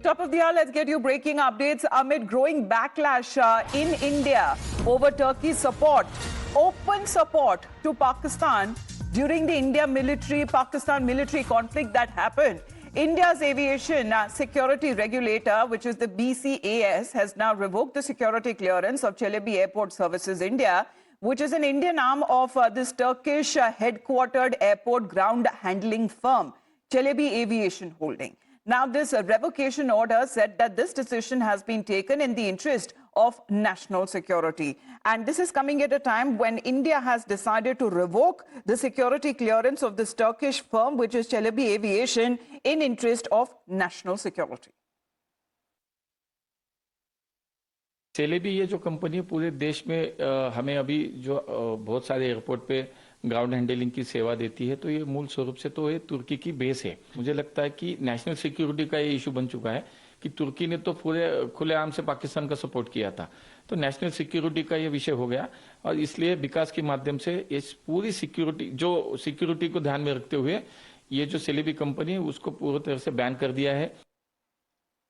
Top of the hour, let's get you breaking updates amid growing backlash in India over Turkey's open support to Pakistan during the India-Pakistan military conflict that happened. India's aviation security regulator, which is the BCAS, has now revoked the security clearance of Celebi Airport Services India, which is an Indian arm of this Turkish headquartered airport ground handling firm, Celebi Aviation Holding. Now, this revocation order said that this decision has been taken in the interest of national security. And this is coming at a time when India has decided to revoke the security clearance of this Turkish firm, which is Celebi Aviation, in interest of national security. Celebi ये जो company है पूरे देश में हमें अभी जो बहुत सारे एयरपोर्ट पे ग्राउंड हैंडलिंग की सेवा देती है, तो ये मूल स्वरूप से तो ये तुर्की की बेस है। मुझे लगता है कि नेशनल सिक्योरिटी का ये इशू बन चुका है कि तुर्की ने तो पूरे खुलेआम से पाकिस्तान का सपोर्ट किया था, तो नेशनल सिक्योरिटी का ये विषय हो गया और इसलिए विकास के माध्यम से इस पूरी सिक्योरिटी को ध्यान में रखते हुए ये जो सेलेबी कंपनी है उसको पूरी तरह से बैन कर दिया है।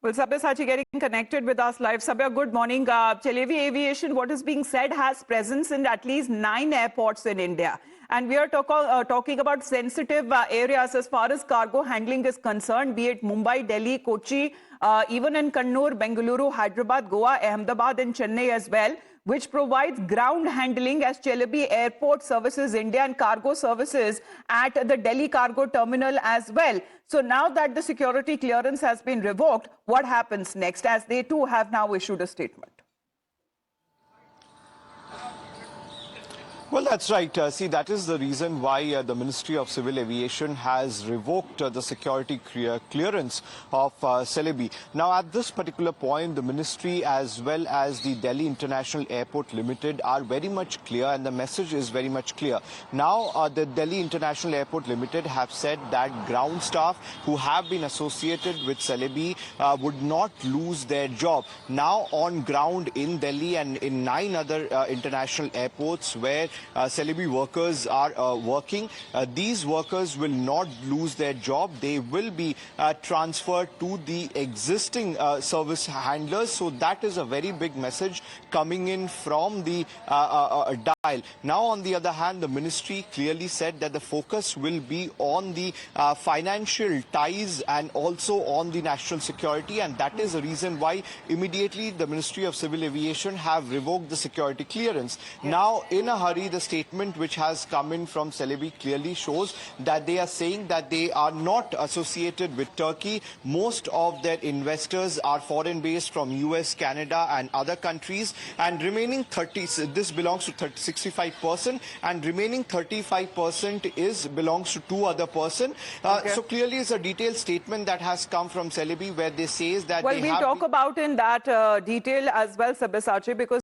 Well, Sabyasachi getting connected with us live. Sabya, good morning. Celebi Aviation, what is being said, has presence in at least 9 airports in India. And we are talking about sensitive areas as far as cargo handling is concerned, be it Mumbai, Delhi, Kochi, even in Kannur, Bengaluru, Hyderabad, Goa, Ahmedabad and Chennai as well, which provides ground handling as Celebi Airport Services India and cargo services at the Delhi Cargo Terminal as well. So now that the security clearance has been revoked, what happens next, as they too have now issued a statement? Well, that's right. See, that is the reason why the Ministry of Civil Aviation has revoked the security clearance of Celebi. Now, at this particular point, the Ministry as well as the Delhi International Airport Limited are very much clear, and the message is very much clear. Now, the Delhi International Airport Limited have said that ground staff who have been associated with Celebi would not lose their job. Now, on ground in Delhi and in 9 other international airports where Celebi workers are working, these workers will not lose their job. They will be transferred to the existing service handlers. So that is a very big message coming in from the dial. Now, on the other hand, the ministry clearly said that the focus will be on the financial ties and also on the national security, and that is the reason why immediately the Ministry of Civil Aviation have revoked the security clearance. Now, in a hurry, the statement which has come in from Celebi clearly shows that they are saying that they are not associated with Turkey. Most of their investors are foreign based from US, Canada and other countries, and remaining 30%, this belongs to 65%, and remaining 35% belongs to 2 other persons. So clearly it's a detailed statement that has come from Celebi where they say that well, we'll talk about in that detail as well, Sabyasachi, because